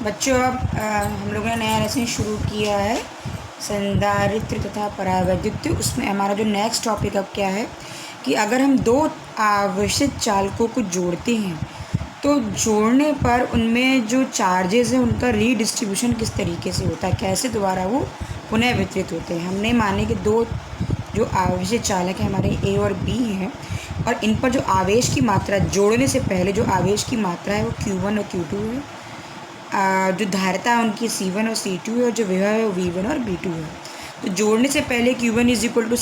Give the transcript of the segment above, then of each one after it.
बच्चों अब हम लोगों ने नया लेसन शुरू किया है संधारित्र तथा परावैद्युत। उसमें हमारा जो नेक्स्ट टॉपिक अब क्या है कि अगर हम दो आवेशित चालकों को जोड़ते हैं तो जोड़ने पर उनमें जो चार्जेस हैं उनका रीडिस्ट्रीब्यूशन किस तरीके से होता है, कैसे दोबारा वो पुनः वितरित होते हैं। हमने माने कि दो जो आवेशित चालक हैं हमारे ए और बी हैं और इन पर जो आवेश की मात्रा जोड़ने से पहले जो आवेश की मात्रा है वो Q1 और Q2 है, जो धारिता है उनकी C1 और C2 है और जो विभव है वो V1 और V2 है। तो जोड़ने से पहले Q1 =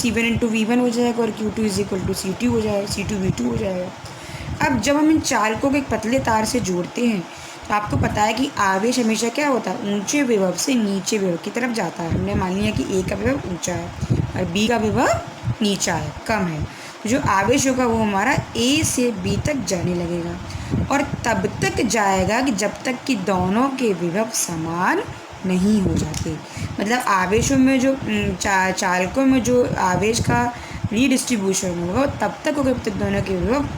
C1 × V1 हो जाएगा और Q2 = C2 हो जाएगा, C2 V2 हो जाएगा। अब जब हम इन चालकों को एक पतले तार से जोड़ते हैं तो आपको पता है कि आवेश हमेशा क्या होता है, ऊंचे विभव से नीचे विभव की तरफ जाता है। हमने मान लिया कि ए का विभव ऊंचा है और बी का विभव नीचा है, कम है। तो जो आवेश होगा वो हमारा ए से बी तक जाने लगेगा और तब तक जाएगा कि जब तक कि दोनों के विभव समान नहीं हो जाते। मतलब आवेशों में जो चालकों में जो आवेश का रीडिस्ट्रीब्यूशन होगा तब तक होगा जब तक दोनों के विभव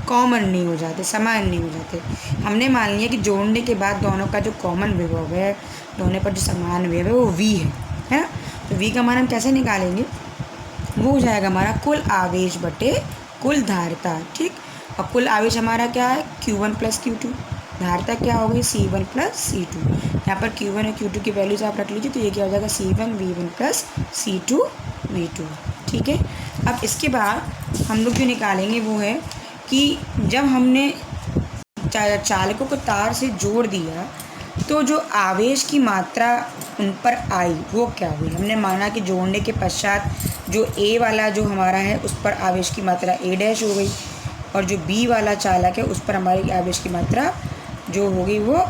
कॉमन नहीं हो जाते, समान नहीं हो जाते। हमने मान लिया कि जोड़ने के बाद दोनों का जो कॉमन विभव है, दोनों पर जो समान विभव है वो V है ना। तो V का मान हम कैसे निकालेंगे, वो हो जाएगा हमारा कुल आवेश बटे कुल धारिता। ठीक, और कुल आवेश हमारा क्या है Q1 + Q2, धारिता क्या हो गई C1 + C2। यहाँ पर Q1 और Q2 की वैल्यूज आप रख लीजिए तो ये क्या हो जाएगा C1 V1 + C2 V2। ठीक है, अब इसके बाद हम लोग जो निकालेंगे वो है कि जब हमने चालकों को तार से जोड़ दिया तो जो आवेश की मात्रा उन पर आई वो क्या हुई। हमने माना कि जोड़ने के पश्चात जो ए वाला जो हमारा है उस पर आवेश की मात्रा A' हो गई और जो बी वाला चालक है उस पर हमारी आवेश की मात्रा जो हो गई वो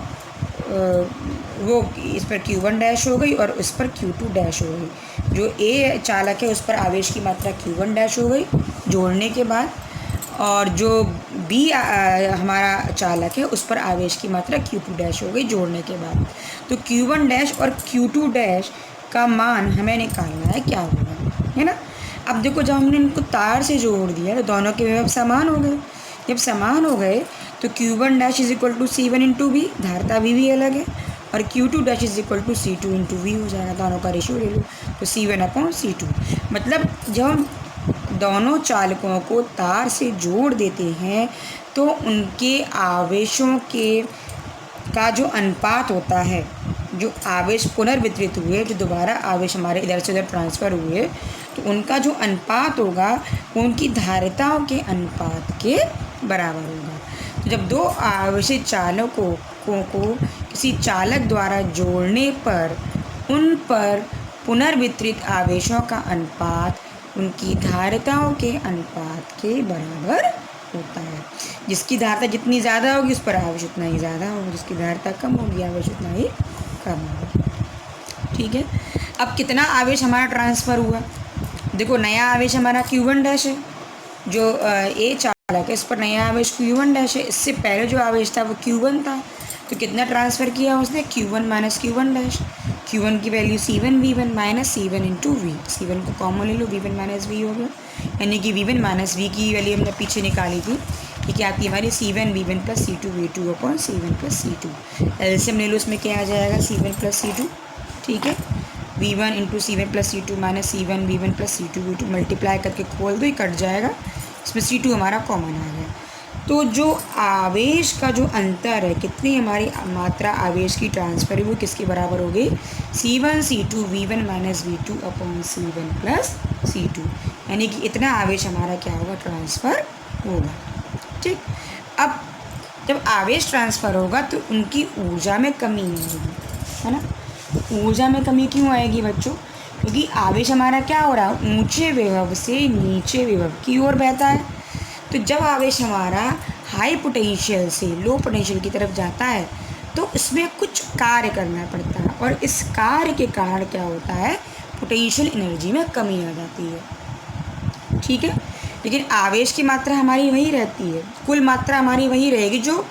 इस पर Q1' हो गई और इस पर Q2' हो गई। जो ए चालक है उस पर आवेश की मात्रा Q1' हो गई जोड़ने के बाद, और जो बी हमारा चालक है उस पर आवेश की मात्रा Q2' हो गई जोड़ने के बाद। तो Q1' और Q2' का मान हमें निकालना है क्या होगा, है ना। अब देखो जब हमने इनको तार से जोड़ दिया तो दोनों के विभव समान हो गए। जब समान हो गए तो Q1' = C1 × V, धारिता V भी अलग है, और Q2' = C2 × V हो जाएगा। दोनों का रेशियो ले लो तो C1/C2। मतलब जब हम दोनों चालकों को तार से जोड़ देते हैं तो उनके आवेशों का जो अनुपात होता है, जो आवेश पुनर्वितरित हुए, जो दोबारा आवेश हमारे इधर से उधर ट्रांसफ़र हुए, तो उनका जो अनुपात होगा उनकी धारिताओं के अनुपात के बराबर होगा। तो जब दो आवेशित चालकों को किसी चालक द्वारा जोड़ने पर उन पर पुनर्वितरित आवेशों का अनुपात उनकी धारिताओं के अनुपात के बराबर होता है। जिसकी धारिता जितनी ज़्यादा होगी उस पर आवेश उतना ही ज़्यादा होगा, जिसकी धारिता कम होगी आवेश उतना ही कम होगा। ठीक है, अब कितना आवेश हमारा ट्रांसफ़र हुआ, देखो नया आवेश हमारा Q1' है, जो ए चालक है इस पर नया आवेश Q1' है। इससे पहले जो आवेश था वो Q1 था, तो कितना ट्रांसफ़र किया उसने Q1 - Q1'। Q1 की value C1 V1 - C1 × V, C1 को कॉमन ले लो, V1 - V हो गया, यानी कि V1 - V की वैल्यू हमने पीछे निकाली थी। ये क्या आती है हमारी C1 V1 + C2 V2 C1 + C2। LCM ले लो, उसमें क्या आ जाएगा C1 + C2। ठीक है, V1 × C1 + C2 - C1 V1 + C2 V2 multiply करके खोल दो, ये कट जाएगा, इसमें C2 हमारा कॉमन आ गया। तो जो आवेश का जो अंतर है, कितनी हमारी मात्रा आवेश की ट्रांसफ़र है वो किसके बराबर हो गई, C1 C2 V1 - V2 C1 + C2, यानी कि इतना आवेश हमारा क्या होगा ट्रांसफ़र होगा। ठीक, अब जब आवेश ट्रांसफ़र होगा तो उनकी ऊर्जा में कमी नहीं होगी, है ना। ऊर्जा में कमी क्यों आएगी बच्चों, क्योंकि आवेश हमारा क्या हो रहा है ऊंचे विभव से नीचे विभव की ओर बहता है। तो जब आवेश हमारा हाई पोटेंशियल से लो पोटेंशियल की तरफ जाता है तो इसमें कुछ कार्य करना पड़ता है और इस कार्य के कारण क्या होता है पोटेंशियल एनर्जी में कमी आ जाती है। ठीक है, लेकिन आवेश की मात्रा हमारी वही रहती है, कुल मात्रा हमारी वही रहेगी जो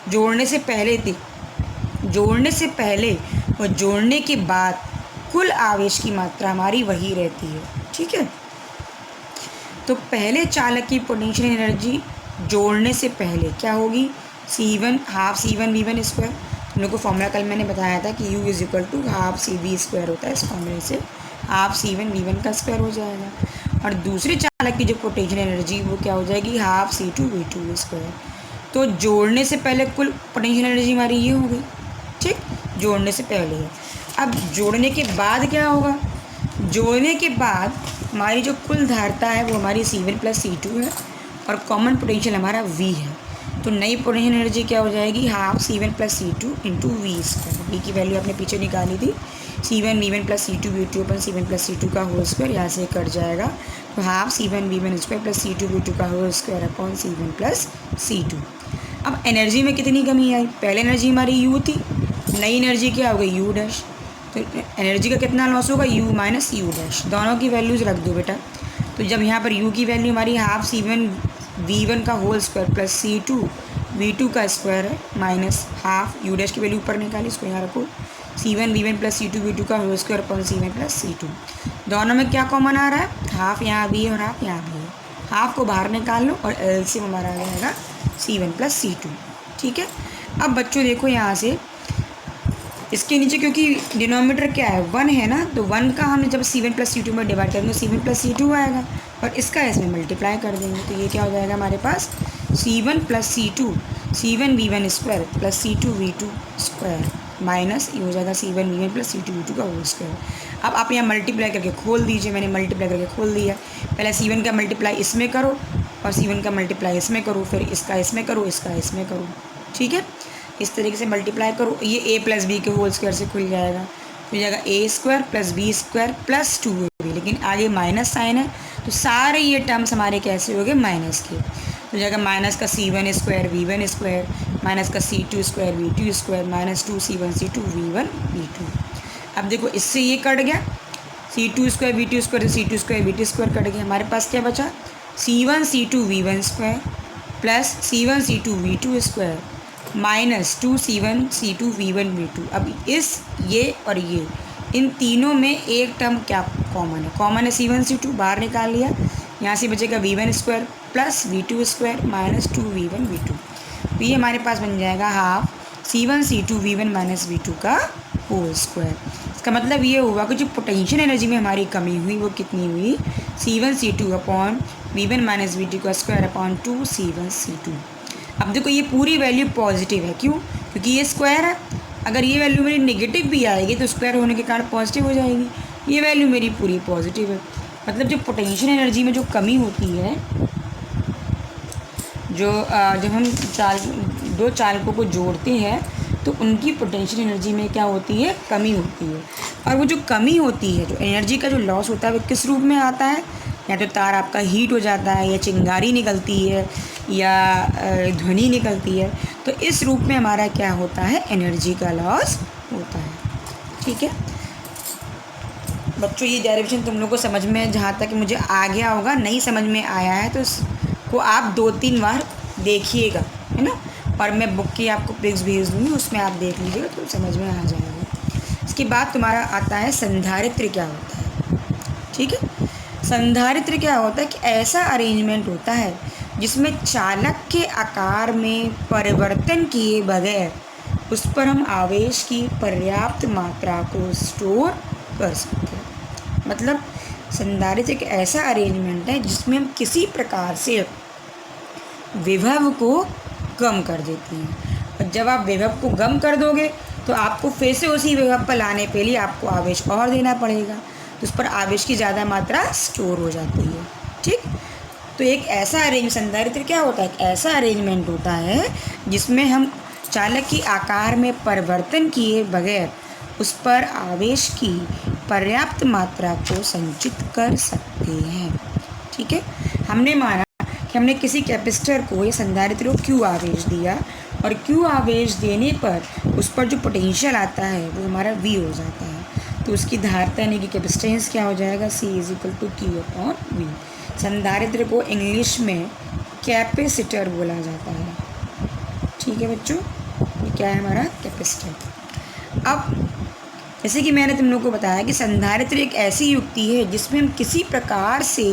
जोड़ने से पहले थी। जोड़ने से पहले और जोड़ने के बाद कुल आवेश की मात्रा हमारी वही रहती है। ठीक है, तो पहले चालक की पोटेंशियल एनर्जी जोड़ने से पहले क्या होगी, C1 ½ C1 V1 स्क्वायर लोग को फॉर्मूला कल मैंने बताया था कि U is equal to half CV² होता है। इस फॉर्मूले से हाफ C1V1 का स्क्वायर हो जाएगा और दूसरे चालक की जो पोटेंशियल एनर्जी वो क्या हो जाएगी, हाफ C2V2²। तो जोड़ने से पहले कुल पोटेंशियल एनर्जी हमारी ये हो गई, ठीक, जोड़ने से पहले है। अब जोड़ने के बाद क्या होगा, जोड़ने के बाद हमारी जो कुल धारता है वो हमारी C1 + C2 है और कॉमन पोटेंशियल हमारा V है। तो नई पोटेंशियल एनर्जी क्या हो जाएगी, half C1 + C2 into V²। V की वैल्यू आपने पीछे निकाली थी, C1V1 + C2V2 अपन C1 + C2 का होल स्क्वायर, यहाँ से कट जाएगा। तो हाफ C1V1² + C2V2 का whole square upon C1 + C2। अब एनर्जी में कितनी कमी आई, पहले एनर्जी हमारी U थी, नई एनर्जी क्या हो गई U'। तो एनर्जी का कितना लॉस होगा, U - U'। दोनों की वैल्यूज़ रख दो बेटा। तो जब यहाँ पर U की वैल्यू हमारी हाफ C1V1 का होल स्क्वायर प्लस C2V2 का स्क्वायर है माइनस हाफ U' की वैल्यू ऊपर निकाली, इसको यहाँ रखो, C1V1 + C2V2 का whole square upon C1 + C2। दोनों में क्या कॉमन आ रहा है, हाफ यहाँ भी है और हाफ यहाँ भी है। हाफ को बाहर निकाल लो और एलसीएम हमारा आ जाएगा C1 + C2। ठीक है। अब बच्चों देखो यहाँ से इसके नीचे क्योंकि डिनोमीटर क्या है 1 है ना, तो 1 का हम जब C1 + C2 में डिवाइड करेंगे तो C1 + C2 आएगा और इसका इसमें मल्टीप्लाई कर देंगे। तो ये क्या हो जाएगा हमारे पास, C1 + C2 C1V1² + C2V2² minus ये हो जाएगा C1V1 + C2V2 का होल स्क्वायर। अब आप यहाँ मल्टीप्लाई करके खोल दीजिए, मैंने मल्टीप्लाई करके खोल दिया। पहले C1 का मल्टीप्लाई इसमें करो और C1 का मल्टीप्लाई इसमें करो, फिर इसका इसमें करो, इसका इसमें करो। ठीक है, इस तरीके से मल्टीप्लाई करो, ये A + B के होल स्क्वायर से खुल जाएगा। तो हो जाएगा A² + B² + 2AB, लेकिन आगे माइनस साइन है तो सारे ये टर्म्स हमारे कैसे हो गए, माइनस के। तो हो जाएगा माइनस का C1² V1² माइनस का C2² V2² minus 2C1 C2 V1 V2। अब देखो इससे ये कट गया, C2² V2² से C2² V2² कट गया। हमारे पास क्या बचा, C1 C2 V1² plus C1 C2 V2² minus 2C1 C2 V1 V2। अब इस ये और ये इन तीनों में एक टर्म क्या कॉमन है, कॉमन है C1 C2, बाहर निकाल लिया। यहाँ से बचेगा V1² plus V2² minus 2V1 V2। तो ये हमारे पास बन जाएगा half C1 C2 V1 minus V2 का होल स्क्वायर। इसका मतलब ये हुआ कि जो पोटेंशियल एनर्जी में हमारी कमी हुई वो कितनी हुई, C1 C2 upon V1 minus V2 का स्क्वायर अपॉन 2C1 C2। अब देखो ये पूरी वैल्यू पॉजिटिव है, क्यों, क्योंकि ये स्क्वायर है। अगर ये वैल्यू मेरी नेगेटिव भी आएगी तो स्क्वायर होने के कारण पॉजिटिव हो जाएगी। ये वैल्यू मेरी पूरी पॉजिटिव है, मतलब जो पोटेंशियल एनर्जी में जो कमी होती है, जो जब हम दो चालकों को जोड़ते हैं तो उनकी पोटेंशियल एनर्जी में क्या होती है, कमी होती है। और वो जो कमी होती है, जो एनर्जी का जो लॉस होता है वो किस रूप में आता है, या तो तार आपका हीट हो जाता है, या चिंगारी निकलती है, या ध्वनि निकलती है। तो इस रूप में हमारा क्या होता है, एनर्जी का लॉस होता है। ठीक है बच्चों, ये डेरिवेशन तुम लोग को समझ में जहाँ तक मुझे आ गया होगा, नहीं समझ में आया है तो इसको आप 2-3 बार देखिएगा, है ना। और मैं बुक की आपको पिक्स भेज दूँगी, उसमें आप देख लीजिएगा तो समझ में आ जाएगा। इसके बाद तुम्हारा आता है संधारित्र क्या होता है। ठीक है, संधारित्र क्या होता है कि ऐसा अरेंजमेंट होता है जिसमें चालक के आकार में परिवर्तन किए बगैर उस पर हम आवेश की पर्याप्त मात्रा को स्टोर कर सकते हैं। मतलब संधारित्र एक ऐसा अरेंजमेंट है जिसमें हम किसी प्रकार से विभव को कम कर देते हैं, और जब आप विभव को कम कर दोगे तो आपको फिर से उसी विभव पर लाने के लिए आपको आवेश और देना पड़ेगा, तो उस पर आवेश की ज़्यादा मात्रा स्टोर हो जाती है। ठीक, तो एक ऐसा संधारित्र क्या होता है, एक ऐसा अरेंजमेंट होता है जिसमें हम चालक की आकार में परिवर्तन किए बगैर उस पर आवेश की पर्याप्त मात्रा को संचित कर सकते हैं। ठीक है, हमने माना कि हमने किसी कैपेसिटर को या संधारित्र को Q आवेश दिया, और Q आवेश देने पर उस पर जो पोटेंशियल आता है वो हमारा V हो जाता है। तो उसकी धारता यानी कि कैपेसिटेंस क्या हो जाएगा, C = Q/V। संधारित्र को इंग्लिश में कैपेसिटर बोला जाता है। ठीक है बच्चों, ये क्या है हमारा कैपेसिटर। अब जैसे कि मैंने तुम लोग को बताया कि संधारित्र एक ऐसी युक्ति है जिसमें हम किसी प्रकार से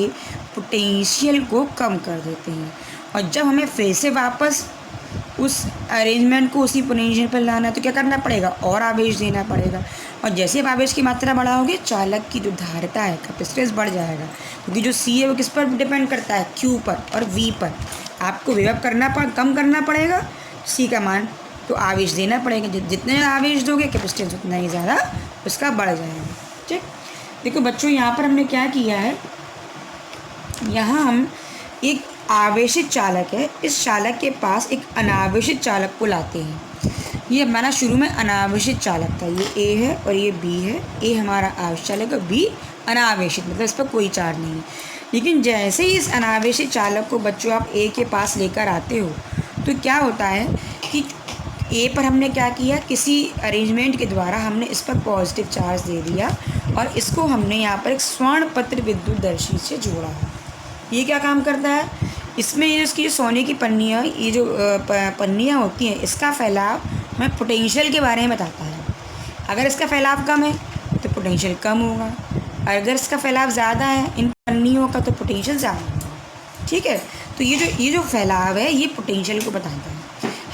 पोटेंशियल को कम कर देते हैं, और जब हमें फिर से वापस उस अरेंजमेंट को उसी पोटेंशियल पर लाना है तो क्या करना पड़ेगा, और आवेश देना पड़ेगा। और जैसे आप आवेश की मात्रा बढ़ाओगे चालक की जो धारिता है, कैपेसिटेंस बढ़ जाएगा, क्योंकि जो सी है वो किस पर डिपेंड करता है, क्यू पर और वी पर। आपको विभव कम करना पड़ेगा सी का मान, तो आवेश देना पड़ेगा। जितने ज़्यादा आवेश दोगे कैपेसिटेंस उतना ही ज़्यादा उसका बढ़ जाएगा। ठीक, देखो बच्चों यहाँ पर हमने क्या किया है, यहाँ हम एक आवेशित चालक है, इस चालक के पास एक अनावेशित चालक को लाते हैं। ये हमारा शुरू में अनावेशित चालक था, ये ए है और ये बी है। ए हमारा आवेशित चालक है, बी अनावेशित, मतलब इस पर कोई चार्ज नहीं है। लेकिन जैसे ही इस अनावेशित चालक को बच्चों आप ए के पास लेकर आते हो तो क्या होता है कि ए पर हमने क्या किया, किसी अरेंजमेंट के द्वारा हमने इस पर पॉजिटिव चार्ज दे दिया और इसको हमने यहाँ पर एक स्वर्ण पत्र विद्युतदर्शी से जोड़ा है। ये क्या काम करता है, इसमें ये इसकी सोने की पन्नियाँ, ये जो पन्नियाँ होती हैं, इसका फैलाव हमें पोटेंशियल के बारे में बताता है। अगर इसका फैलाव कम है तो पोटेंशियल कम होगा, और अगर इसका फैलाव ज़्यादा है इन पन्नियों का तो पोटेंशियल ज़्यादा होगा। ठीक है, तो ये जो फैलाव है ये पोटेंशियल को बताता है।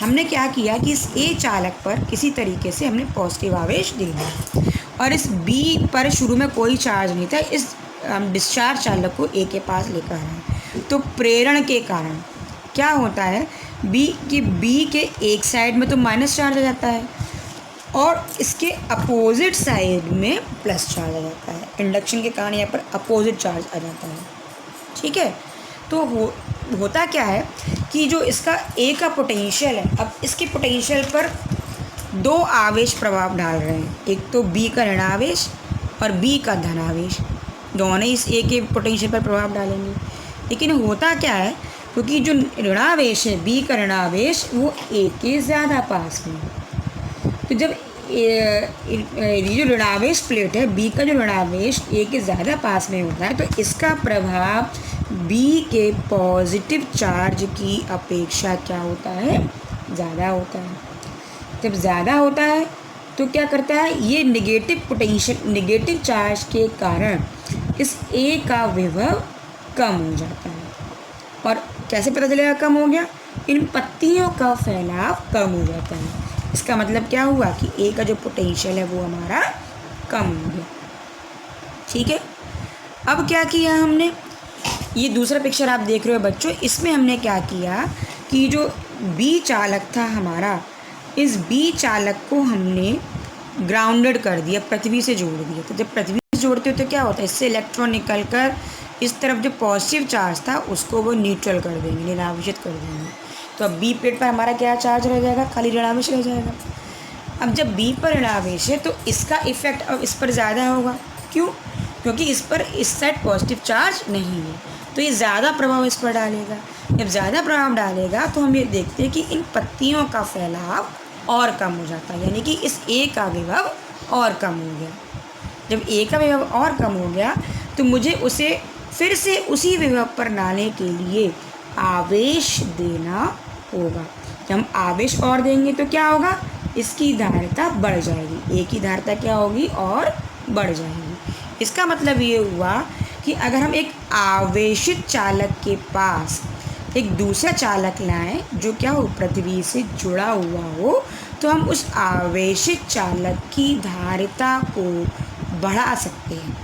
हमने क्या किया कि इस ए चालक पर किसी तरीके से हमने पॉजिटिव आवेश दे दिया और इस बी पर शुरू में कोई चार्ज नहीं था, इस डिस्चार्ज चालक को ए के पास लेकर आए। तो प्रेरण के कारण क्या होता है, बी के एक साइड में तो माइनस चार्ज आ जाता है और इसके अपोजिट साइड में प्लस चार्ज आ जाता है। इंडक्शन के कारण यहाँ पर अपोजिट चार्ज आ जाता है। ठीक है, तो होता क्या है कि जो इसका ए का पोटेंशियल है, अब इसके पोटेंशियल पर दो आवेश प्रभाव डाल रहे हैं, एक तो बी का ऋणावेश और बी का धनावेश, दोनों इस ए के पोटेंशियल पर प्रभाव डालेंगे। लेकिन होता क्या है, क्योंकि जो ऋणावेश है बी का ऋणावेश वो ए के ज़्यादा पास में, तो जब ये जो ऋणावेश प्लेट है बी का जो ऋणावेश ए के ज़्यादा पास में होता है तो इसका प्रभाव बी के पॉजिटिव चार्ज की अपेक्षा क्या होता है, ज़्यादा होता है। जब ज़्यादा होता है तो क्या करता है, ये नेगेटिव चार्ज के कारण इस ए का विभव कम हो जाता है। और कैसे पता चलेगा कम हो गया, इन पत्तियों का फैलाव कम हो जाता है। इसका मतलब क्या हुआ कि ए का जो पोटेंशियल है वो हमारा कम हो गया। ठीक है, अब क्या किया हमने, ये दूसरा पिक्चर आप देख रहे हो बच्चों, इसमें हमने क्या किया कि जो बी चालक था हमारा, इस बी चालक को हमने ग्राउंडेड कर दिया, पृथ्वी से जोड़ दिया। तो जब पृथ्वी से जोड़ते हो तो क्या होता है, इससे इलेक्ट्रॉन निकल कर इस तरफ जो पॉजिटिव चार्ज था उसको वो न्यूट्रल कर देंगे, ऋणावेशित कर देंगे। तो अब बी प्लेट पर हमारा क्या चार्ज रह जाएगा, खाली ऋणावेश रह जाएगा। अब जब बी पर ऋणावेश है तो इसका इफेक्ट अब इस पर ज़्यादा होगा, क्यों, क्योंकि इस पर इस साइड पॉजिटिव चार्ज नहीं है, तो ये ज़्यादा प्रभाव इस पर डालेगा। जब ज़्यादा प्रभाव डालेगा तो हम ये देखते हैं कि इन पत्तियों का फैलाव और कम हो जाता है, यानी कि इस ए का विभव और कम हो गया। जब ए का विभव और कम हो गया तो मुझे उसे फिर से उसी विभव पर लाने के लिए आवेश देना होगा। जब हम आवेश और देंगे तो क्या होगा, इसकी धारिता बढ़ जाएगी, ए की धारिता क्या होगी और बढ़ जाएगी। इसका मतलब ये हुआ कि अगर हम एक आवेशित चालक के पास एक दूसरा चालक लाएं जो क्या हो, पृथ्वी से जुड़ा हुआ हो, तो हम उस आवेशित चालक की धारिता को बढ़ा सकते हैं।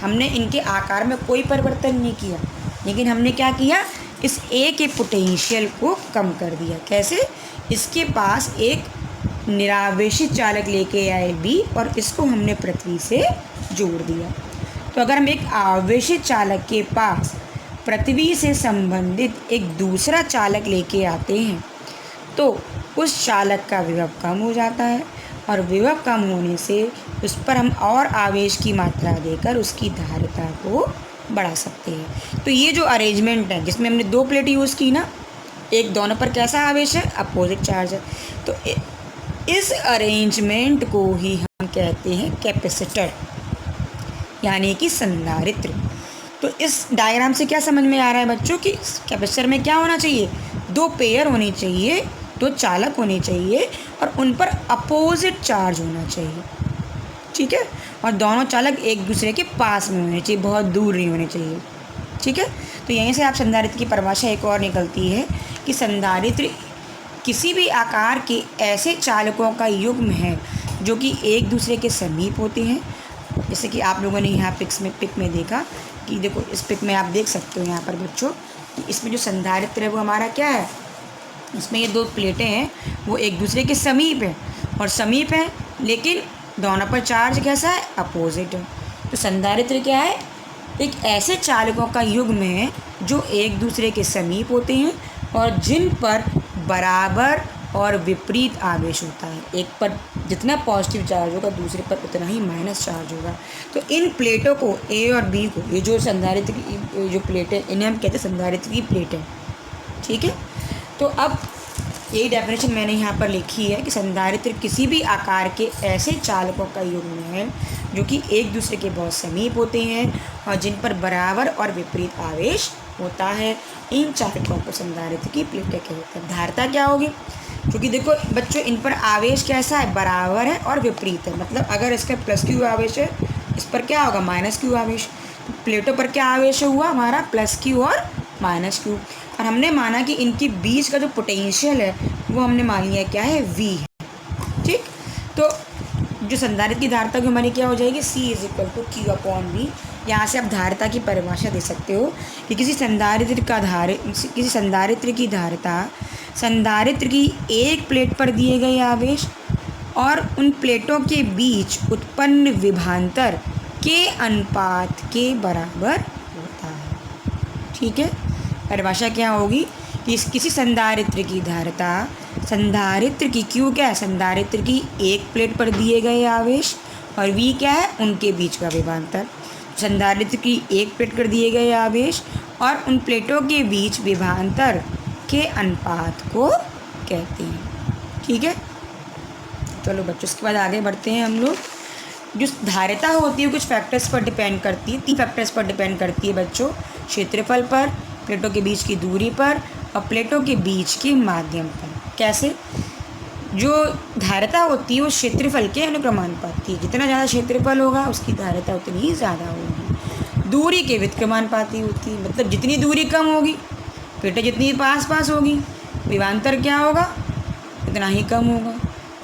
हमने इनके आकार में कोई परिवर्तन नहीं किया, लेकिन हमने क्या किया, इस ए के पोटेंशियल को कम कर दिया। कैसे, इसके पास एक निरावेशित चालक लेके आए बी और इसको हमने पृथ्वी से जोड़ दिया। तो अगर हम एक आवेशित चालक के पास पृथ्वी से संबंधित एक दूसरा चालक लेके आते हैं तो उस चालक का विभव कम हो जाता है, और विभव कम होने से उस पर हम और आवेश की मात्रा देकर उसकी धारिता को बढ़ा सकते हैं। तो ये जो अरेंजमेंट है जिसमें हमने दो प्लेट यूज़ की ना, एक दोनों पर कैसा आवेश है, अपोजिट चार्ज है, तो इस अरेंजमेंट को ही हम कहते हैं कैपेसिटर, यानी कि संधारित्र। तो इस डायग्राम से क्या समझ में आ रहा है बच्चों कि कैपेसिटर में क्या होना चाहिए, दो पेयर होने चाहिए, दो चालक होने चाहिए और उन पर अपोजिट चार्ज होना चाहिए। ठीक है, और दोनों चालक एक दूसरे के पास में होने चाहिए, बहुत दूर नहीं होने चाहिए। ठीक है, तो यहीं से आप संधारित्र की परिभाषा एक और निकलती है कि संधारित्र किसी भी आकार के ऐसे चालकों का युग्म है जो कि एक दूसरे के समीप होते हैं। जैसे कि आप लोगों ने यहाँ पिक में देखा कि देखो, इस पिक में आप देख सकते हो यहाँ पर बच्चों कि इसमें जो संधारित्र है वो हमारा क्या है, इसमें ये दो प्लेटें हैं वो एक दूसरे के समीप है और समीप है, लेकिन दोनों पर चार्ज कैसा है, अपोजिट है। तो संधारित्र क्या है, एक ऐसे चालकों का युग्म है जो एक दूसरे के समीप होते हैं और जिन पर बराबर और विपरीत आवेश होता है। एक पर जितना पॉजिटिव चार्ज होगा दूसरे पर उतना ही माइनस चार्ज होगा। तो इन प्लेटों को ए और बी को, ये जो संधारित्र की जो प्लेट है इन्हें हम कहते हैं संधारित्र की प्लेट है। ठीक है, तो अब यही डेफिनेशन मैंने यहाँ पर लिखी है कि संधारित्र किसी भी आकार के ऐसे चालकों का युग्म है जो कि एक दूसरे के बहुत समीप होते हैं और जिन पर बराबर और विपरीत आवेश होता है। इन चालकों को संधारित्र की प्लेटें कहते हैं। धारिता क्या होगी, क्योंकि देखो बच्चों इन पर आवेश कैसा है, बराबर है और विपरीत है। मतलब अगर इसका प्लस क्यू आवेश है, इस पर क्या होगा, माइनस क्यू आवेश। तो प्लेटों पर क्या आवेश हुआ हमारा, प्लस क्यू और माइनस क्यू। और हमने माना कि इनके बीच का जो पोटेंशियल है वो हमने मान लिया क्या है, वी है। ठीक, तो जो संधारित्र की धारिता की हमारी क्या हो जाएगी, C = Q/V। यहाँ से आप धारिता की परिभाषा दे सकते हो कि किसी संधारित्र की धारिता संधारित्र की एक प्लेट पर दिए गए आवेश और उन प्लेटों के बीच उत्पन्न विभवांतर के अनुपात के बराबर होता है। ठीक है, परिभाषा क्या होगी कि किसी संधारित्र की धारिता संधारित्र की Q क्या है, संधारित्र की एक प्लेट पर दिए गए आवेश और V क्या है, उनके बीच का विभवांतर। संधारित्र की एक प्लेट पर दिए गए आवेश और उन प्लेटों के बीच विभवांतर के अनुपात को कहते हैं। ठीक है, चलो बच्चों इसके बाद आगे बढ़ते हैं हम लोग। जो धारिता होती है कुछ फैक्टर्स पर डिपेंड करती है, 3 फैक्टर्स पर डिपेंड करती है बच्चों, क्षेत्रफल पर, प्लेटों के बीच की दूरी पर और प्लेटों के बीच के माध्यम पर। कैसे, जो धारिता होती है वो क्षेत्रफल के अनुक्रमानुपाती है। जितना ज़्यादा क्षेत्रफल होगा उसकी धारिता उतनी ही ज़्यादा होगी। दूरी के व्युत्क्रमानुपाती होती है, मतलब जितनी दूरी कम होगी, प्लेटें जितनी पास होगी, विभवांतर क्या होगा, उतना ही कम होगा।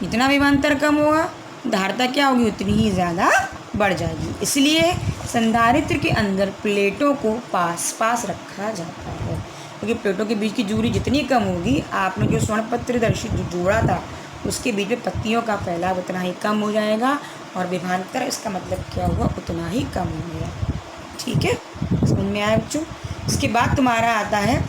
जितना विभवांतर कम होगा धारिता क्या होगी, उतनी ही ज़्यादा बढ़ जाएगी। इसलिए संधारित्र के अंदर प्लेटों को पास रखा जाता है, क्योंकि प्लेटों के बीच की दूरी जितनी कम होगी, आपने जो स्वर्णपत्र दर्शी जो जोड़ा था उसके बीच में पत्तियों का फैलाव उतना ही कम हो जाएगा और विभवांतर इसका मतलब क्या हुआ, उतना ही कम हो गया। ठीक है, समझ में आया बच्चों। इसके बाद तुम्हारा आता है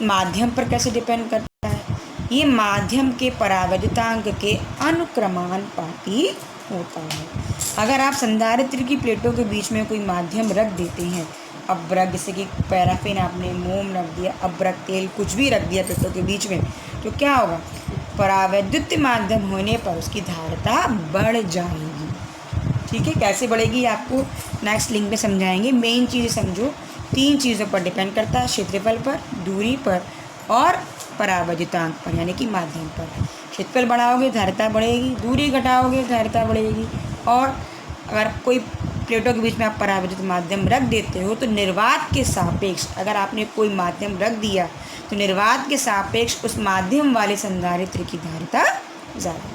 माध्यम पर कैसे डिपेंड करता है। ये माध्यम के परावैद्युतांक के अनुक्रमानुपाती होता है। अगर आप संधारित्र की प्लेटों के बीच में कोई माध्यम रख देते हैं, अब्रक जैसे कि पैराफिन आपने, मोम रख दिया, अब्रक तेल कुछ भी रख दिया प्लेटों के बीच में, तो क्या होगा, परावैद्युत माध्यम होने पर उसकी धारिता बढ़ जाएगी। ठीक है, कैसे बढ़ेगी आपको नेक्स्ट लिंक में समझाएंगे। मेन चीज़ें समझो, 3 चीज़ों पर डिपेंड करता है, क्षेत्रफल पर, दूरी पर और परावैद्युतांक पर, यानी कि माध्यम पर। क्षेत्रफल बढ़ाओगे धारिता बढ़ेगी, दूरी घटाओगे धारिता बढ़ेगी। और अगर कोई प्लेटों के बीच में आप परावैद्युत माध्यम रख देते हो तो निर्वात के सापेक्ष, अगर आपने कोई माध्यम रख दिया तो निर्वात के सापेक्ष उस माध्यम वाले संधारित्र की धारिता ज़्यादा